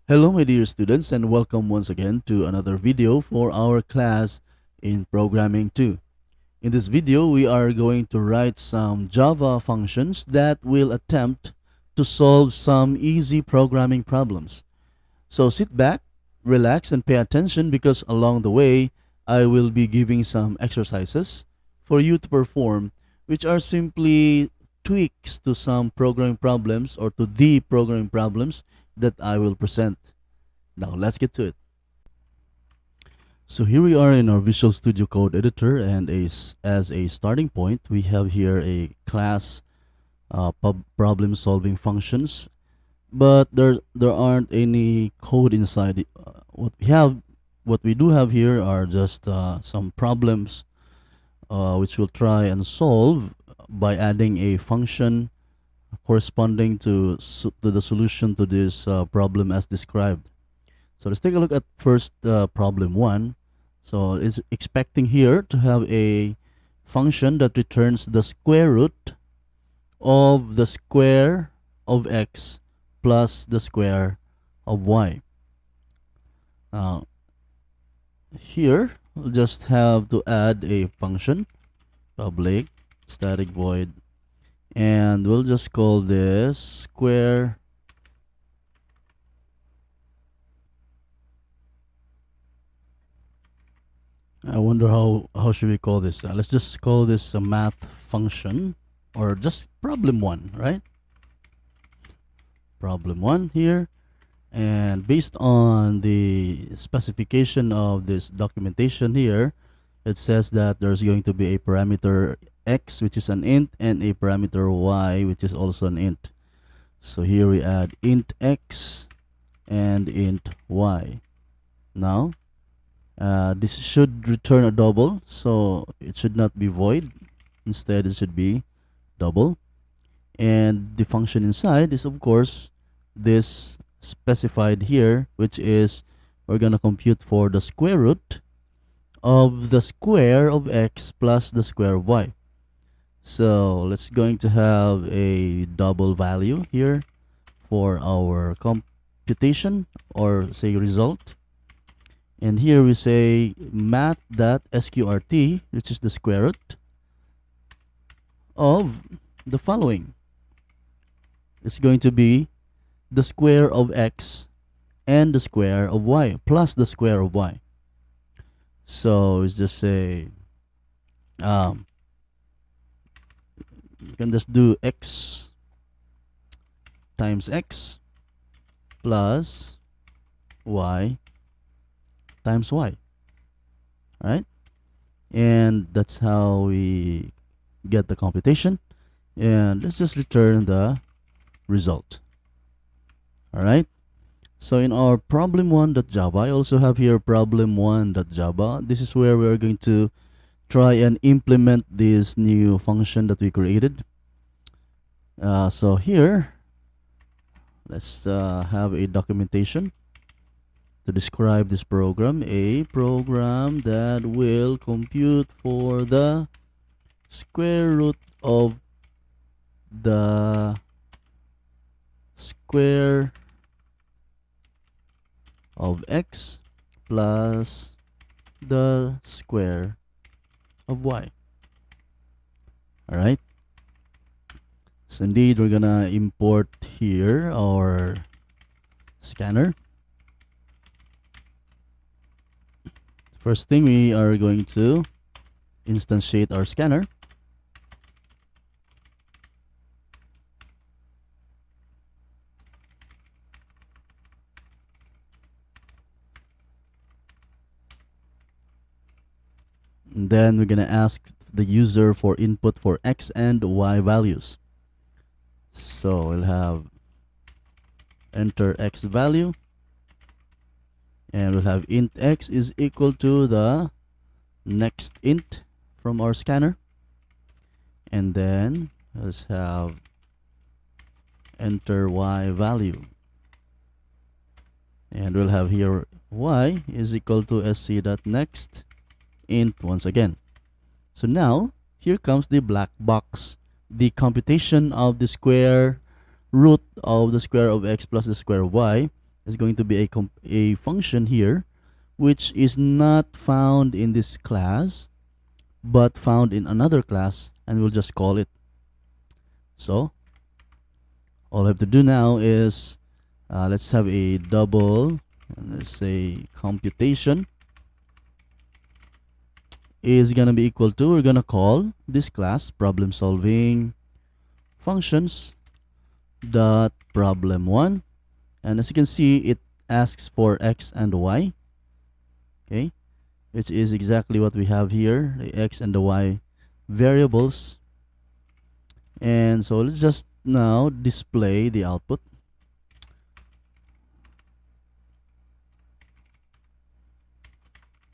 Hello my dear students and welcome once again to another video for our class in Programming 2. In this video, we are going to write some Java functions that will attempt to solve some easy programming problems. So sit back, relax and pay attention because along the way, I will be giving some exercises for you to perform which are simply tweaks to some programming problems or to the programming problems that I will present. Now let's get to it. So here we are in our Visual Studio Code editor, and as a starting point, we have here a class problem solving functions, but there aren't any code inside it. What we do have here are just some problems which we'll try and solve by adding a function corresponding to the solution to this problem as described. So let's take a look at first problem 1. So it's expecting here to have a function that returns the square root of the square of x plus the square of y. Now here we'll just have to add a function, public static void, and we'll just call this square I wonder how should we call this. Let's just call this a math function, or just problem 1, right? Problem 1 here, and based on the specification of this documentation here, it says that there's going to be a parameter x, which is an int, and a parameter y, which is also an int. So here we add int x and int y. Now this should return a double, so it should not be void. Instead, it should be double. And the function inside is, of course, this specified here, which is we're going to compute for the square root of the square of x plus the square of y. So let's going to have a double value here for our computation, or say result. And here we say math.sqrt, which is the square root of the following. It's going to be the square of x and the square of y plus the square of y. So let's just say you can just do x times x plus y times y, right? And that's how we get the computation, and let's just return the result. All right, so in our problem1.java, I also have here problem1.java. This is where we're going to try and implement this new function that we created. So here, let's have a documentation to describe this program. A program that will compute for the square root of the square of x plus the square of y. All right, so indeed we're gonna import here our scanner. First thing, we are going to instantiate our scanner. And then we're going to ask the user for input for x and y values. So we'll have enter x value, and we'll have int x is equal to the next int from our scanner. And then let's have enter y value, and we'll have here y is equal to sc.next int once again. So now here comes the black box, the computation of the square root of the square of x plus the square of y is going to be a function here which is not found in this class but found in another class, and we'll just call it. So all I have to do now is let's have a double, and let's say computation is gonna be equal to, we're gonna call this class problem solving functions dot problem1, and as you can see it asks for x and y, okay, which is exactly what we have here, the x and the y variables. And so let's just now display the output.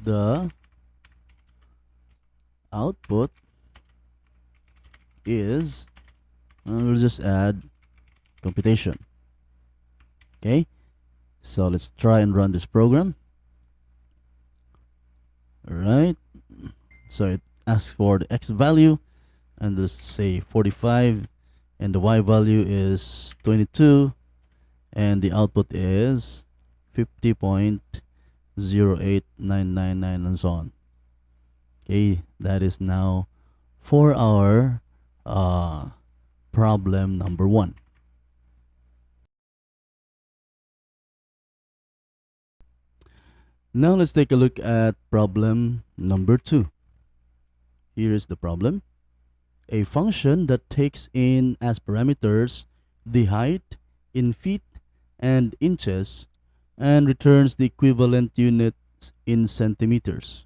The output is, we'll just add computation. Okay, so let's try and run this program. All right, so it asks for the x value, and let's say 45, and the y value is 22, and the output is 50.08999, and so on. Okay, that is now for our problem number 1. Now let's take a look at problem number 2. Here is the problem. A function that takes in as parameters the height in feet and inches and returns the equivalent units in centimeters.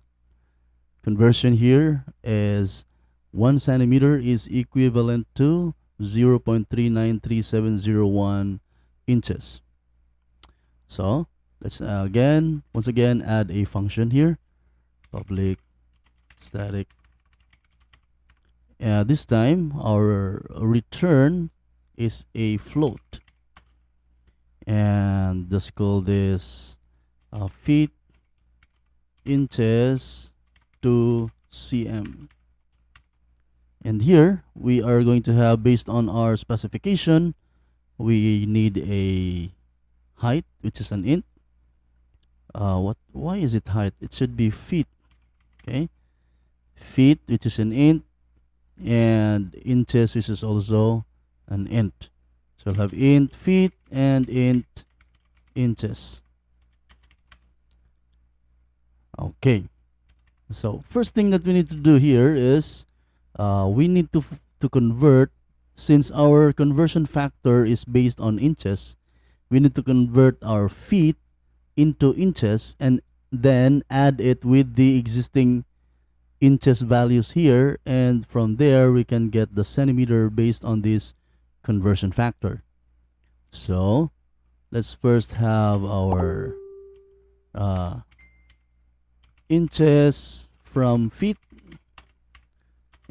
Conversion here is 1 centimeter is equivalent to 0.393701 inches. So let's once again add a function here, public static. This time our return is a float, and just call this feet inches to cm. And here we are going to have, based on our specification, we need a height, which is an int. Why is it height? It should be feet. Okay, feet, which is an int, and inches, which is also an int. So we'll have int feet and int inches. Okay, so first thing that we need to do here is we need to convert, since our conversion factor is based on inches, we need to convert our feet into inches and then add it with the existing inches values here, and from there we can get the centimeter based on this conversion factor. So let's first have our inches from feet,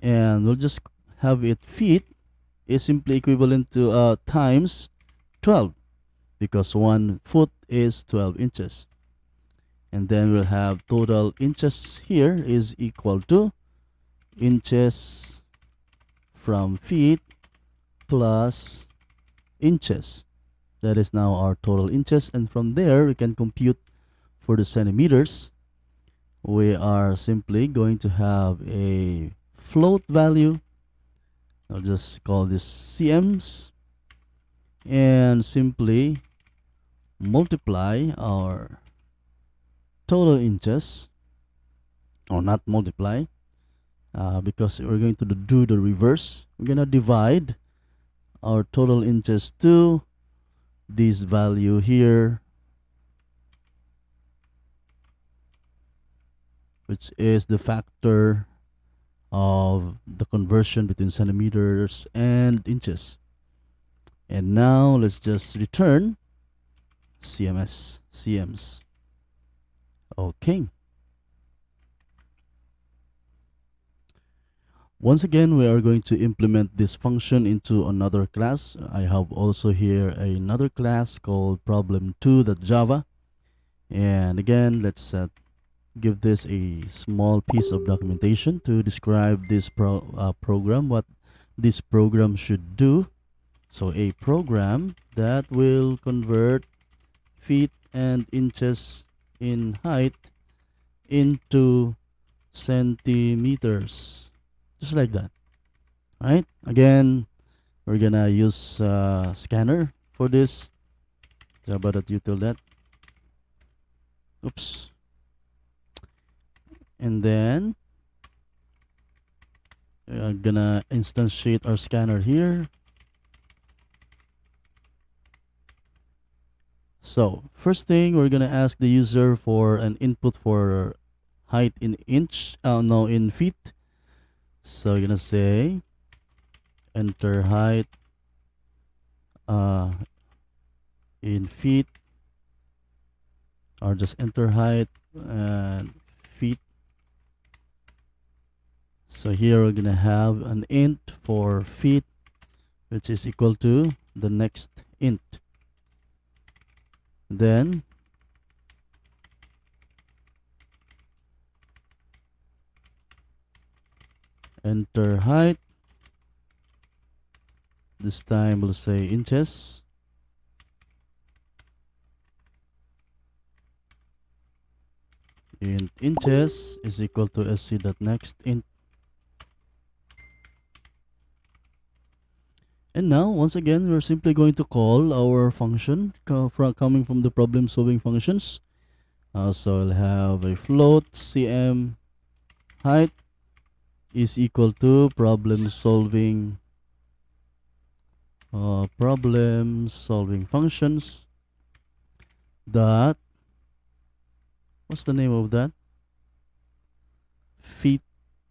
and we'll just have it feet is simply equivalent to times 12, because 1 foot is 12 inches. And then we'll have total inches here is equal to inches from feet plus inches. That is now our total inches, and from there we can compute for the centimeters. We are simply going to have a float value. I'll just call this cms, and simply multiply our total inches, or not multiply, because we're going to do the reverse. We're going to divide our total inches to this value here, which is the factor of the conversion between centimeters and inches. And now let's just return cms. Okay. Once again, we are going to implement this function into another class. I have also here another class called problem2.java. And again, let's give this a small piece of documentation to describe this program, what this program should do. So a program that will convert feet and inches in height into centimeters. Just like that. Right? Again, we're gonna use scanner for this. So about that util that. Oops. And then we're gonna instantiate our scanner here. So first thing, we're gonna ask the user for an input for height in in feet. So you're gonna say enter height in feet, or just enter height and feet. So here we're gonna have an int for feet, which is equal to the next int. Then enter height. This time we'll say inches. Int inches is equal to sc.next int. And now, once again, we're simply going to call our function coming from the problem solving functions. So I'll have a float cm height is equal to problem solving functions dot, what's the name of that? Feet.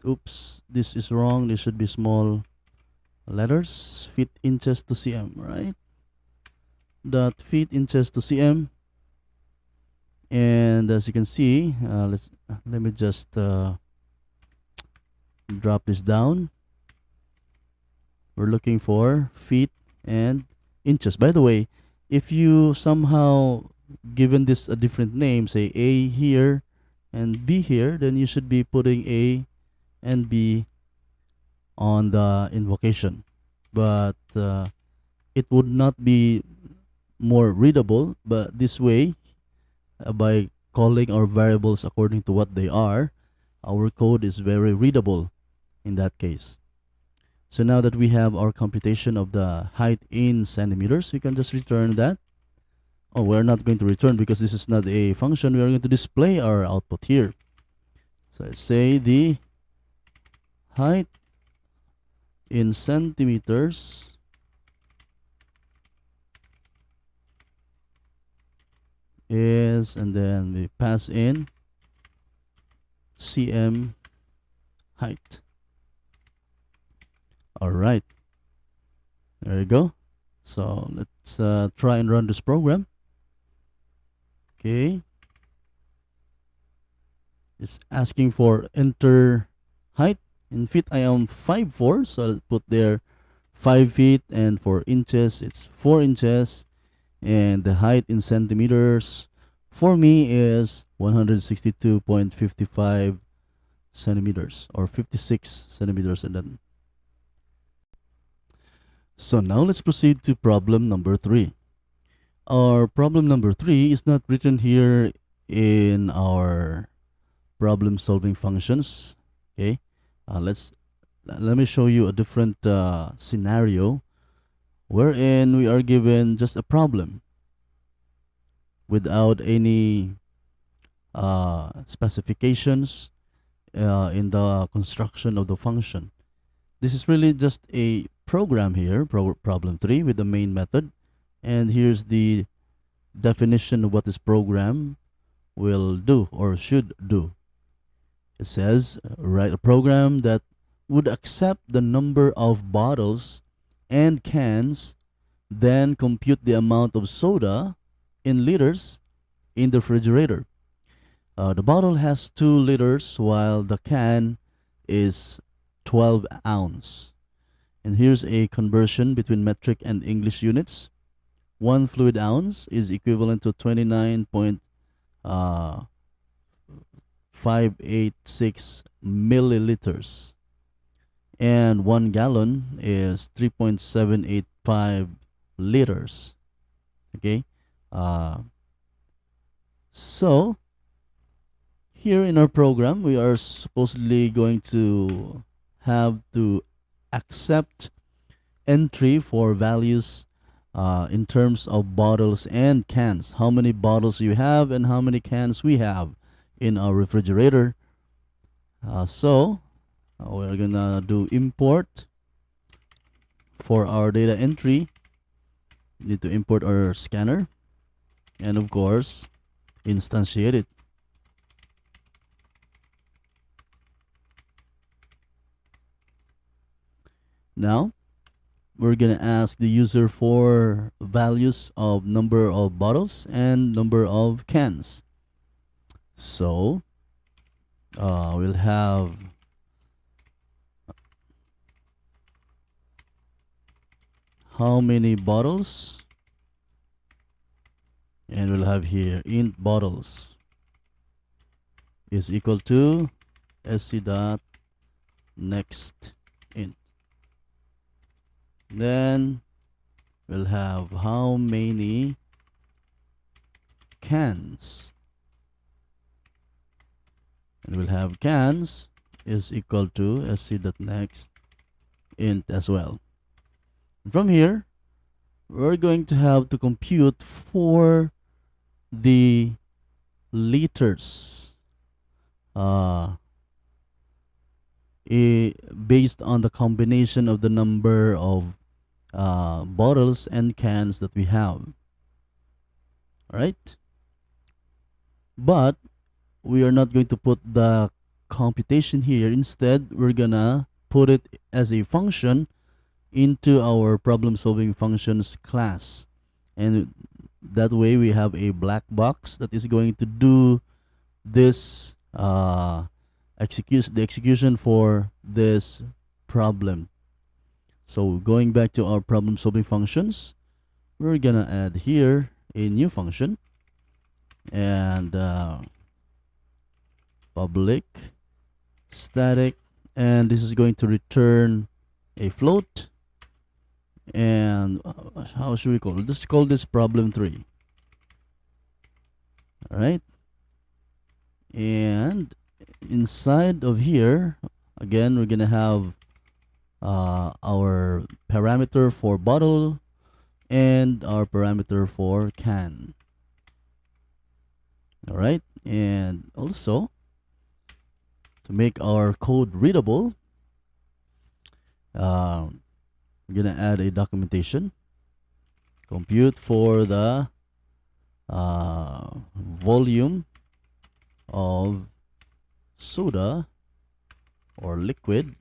Oops, this is wrong. This should be small letters. Feet inches to cm, right? Dot feet inches to cm. And as you can see, let me just drop this down. We're looking for feet and inches. By the way, if you somehow given this a different name, say A here and B here, then you should be putting A and B on the invocation. But it would not be more readable, but this way, by calling our variables according to what they are, our code is very readable in that case. So now that we have our computation of the height in centimeters, we can just return that. Oh, we're not going to return because this is not a function. We are going to display our output here. So let's say the height in centimeters is, and then we pass in cm height. All right, there you go. So let's try and run this program. Okay, it's asking for enter height in feet. I am 5'4", so I'll put there 5 feet, and for inches it's 4 inches, and the height in centimeters for me is 162.55 centimeters, or 56 centimeters. And then so now let's proceed to problem number 3. Our problem number 3 is not written here in our problem solving functions. Okay, let me show you a different scenario wherein we are given just a problem without any specifications in the construction of the function. This is really just a program here, problem 3 with the main method. And here's the definition of what this program will do or should do. It says, write a program that would accept the number of bottles and cans, then compute the amount of soda in liters in the refrigerator. The bottle has 2 liters while the can is 12 ounce. And here's a conversion between metric and English units. 1 fluid ounce is equivalent to 29.586 milliliters. And 1 gallon is 3.785 liters. Okay. So here in our program, we are supposedly going to have to accept entry for values in terms of bottles and cans. How many bottles you have and how many cans we have in our refrigerator. So we're gonna do import for our data entry. We need to import our scanner and of course instantiate it. Now we're gonna ask the user for values of number of bottles and number of cans. So we'll have how many bottles, and we'll have here int bottles is equal to sc dot next int. Then we'll have how many cans, and we'll have cans is equal to sc.next int as well. From here, we're going to have to compute for the liters based on the combination of the number of bottles and cans that we have. All right, but we are not going to put the computation here. Instead, we're gonna put it as a function into our problem solving functions class, and that way we have a black box that is going to do this the execution for this problem. So going back to our problem solving functions, we're gonna add here a new function and public static, and this is going to return a float. And how should we call it? Let's call this problem 3. All right, and inside of here again we're gonna have our parameter for bottle and our parameter for can. All right, and also to make our code readable, we're gonna add a documentation. Compute for the volume of soda or liquid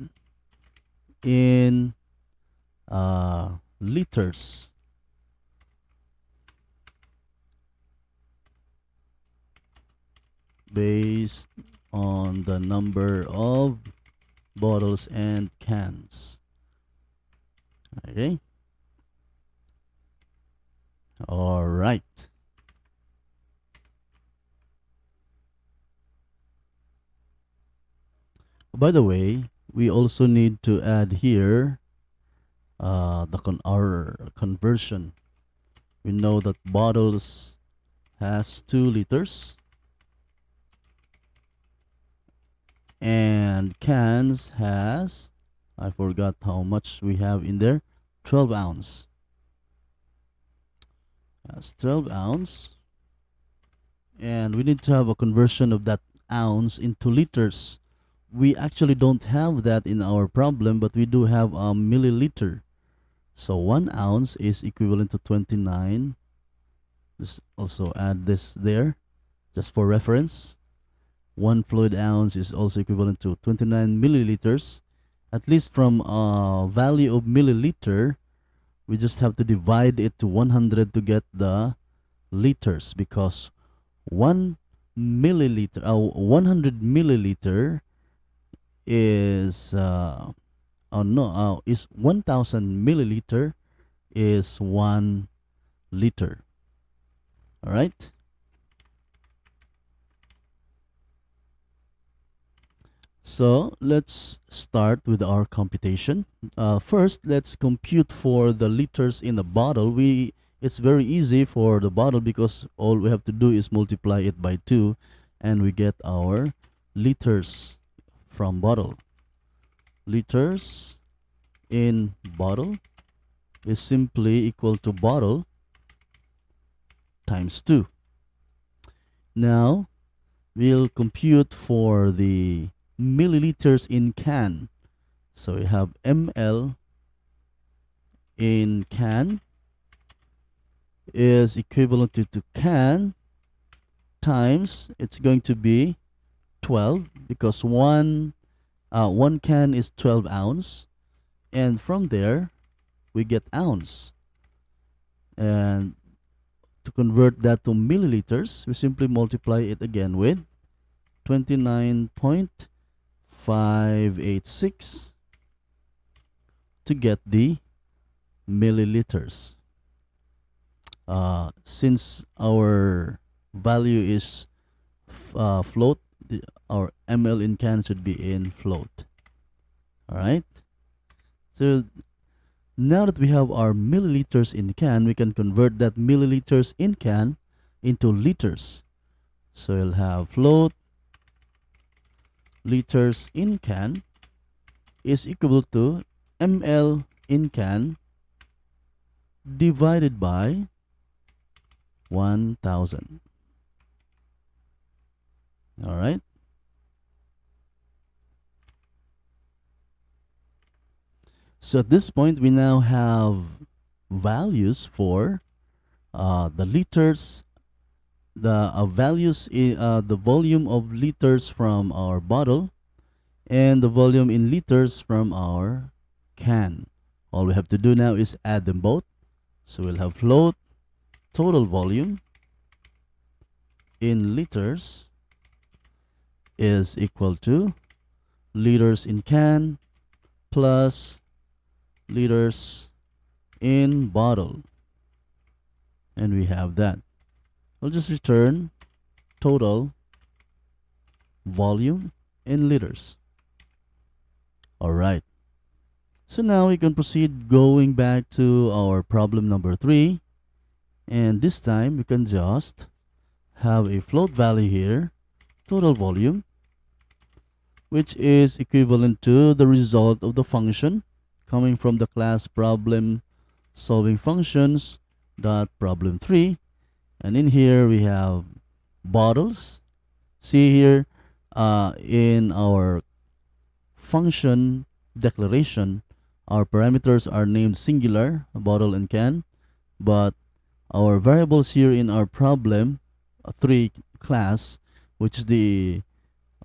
in liters. Based on the number of bottles and cans. Okay. All right. By the way, we also need to add here our conversion. We know that bottles has 2 liters and cans has, I forgot how much we have in there, 12 ounce. That's 12 ounce, and we need to have a conversion of that ounce into liters. We actually don't have that in our problem, but we do have a milliliter. So 1 ounce is equivalent to 29. Just also add this there just for reference. 1 fluid ounce is also equivalent to 29 milliliters. At least from a value of milliliter, we just have to divide it to 100 to get the liters, because 100 milliliter is is 1000 milliliter is 1 liter. All right. So let's start with our computation. First, let's compute for the liters in the bottle. We it's very easy for the bottle because all we have to do is multiply it by 2 and we get our liters from bottle. Liters in bottle is simply equal to bottle times 2. Now, we'll compute for the milliliters in can. So we have ml in can is equivalent to can times, it's going to be 12 because one can is 12 ounce, and from there we get ounce. And to convert that to milliliters, we simply multiply it again with 29.586 to get the milliliters. Since our value is float, our ml in can should be in float. Alright, so now that we have our milliliters in can, we can convert that milliliters in can into liters. So we'll have float liters in can is equal to ml in can divided by 1000. All right. So at this point, we now have values for the liters, the values in the volume of liters from our bottle, and the volume in liters from our can. All we have to do now is add them both. So we'll have float total volume in liters is equal to liters in can plus liters in bottle. And we have that. We'll just return total volume in liters. Alright. So now we can proceed going back to our problem number 3. And this time we can just have a float value here, total volume, which is equivalent to the result of the function coming from the class problem solving functions dot problem 3. And in here we have bottles. See here in our function declaration, our parameters are named singular, bottle and can, but our variables here in our problem 3 class, which is the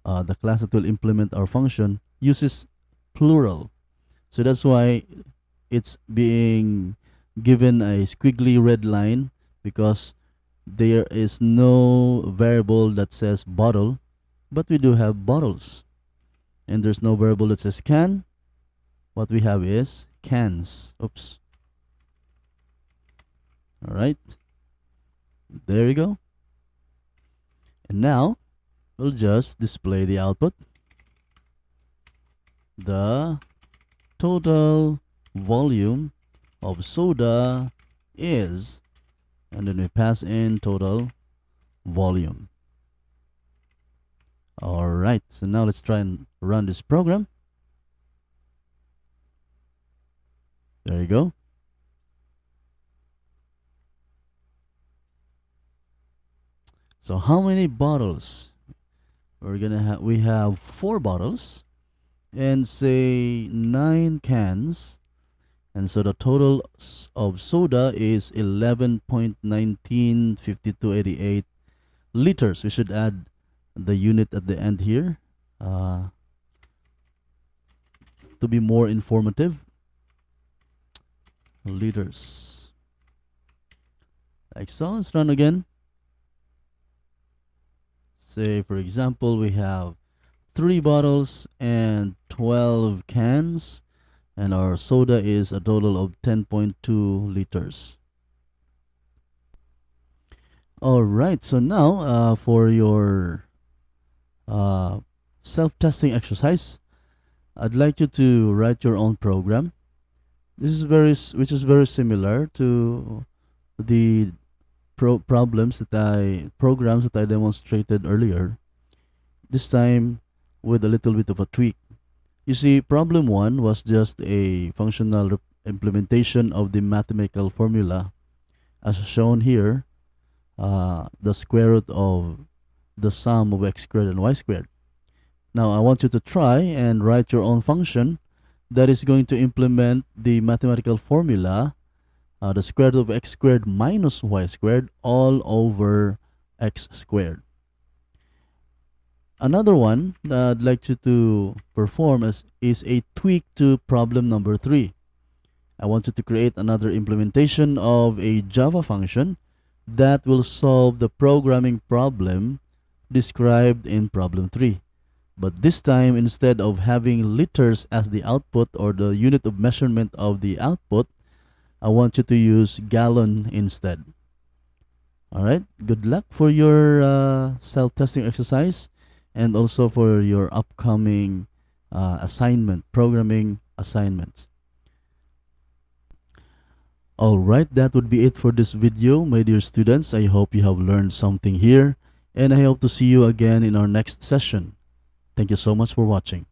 class that will implement our function, uses plural. So that's why it's being given a squiggly red line, because there is no variable that says bottle, but we do have bottles. And there's no variable that says can. What we have is cans. Oops. All right. There you go. And now we'll just display the output. The total volume of soda is, and then we pass in total volume. All right. So now let's try and run this program. There you go. So how many bottles? We're gonna have, we have 4 bottles and say 9 cans, and so the total of soda is 11.195288 liters. We should add the unit at the end here to be more informative. Liters. Like so. Let's run again. Say, for example, we have 3 bottles and 12 cans, and our soda is a total of 10.2 liters. All right, so now for your self-testing exercise, I'd like you to write your own program. This is which is very similar to the programs that I demonstrated earlier, this time with a little bit of a tweak. You see, problem 1 was just a functional implementation of the mathematical formula as shown here, the square root of the sum of x squared and y squared. Now I want you to try and write your own function that is going to implement the mathematical formula, the square root of x squared minus y squared all over x squared. Another one that I'd like you to perform is a tweak to problem number 3. I want you to create another implementation of a Java function that will solve the programming problem described in problem 3. But this time, instead of having liters as the output or the unit of measurement of the output, I want you to use gallon instead. Alright, good luck for your self-testing exercise and also for your upcoming programming assignments. Alright, that would be it for this video, my dear students. I hope you have learned something here, and I hope to see you again in our next session. Thank you so much for watching.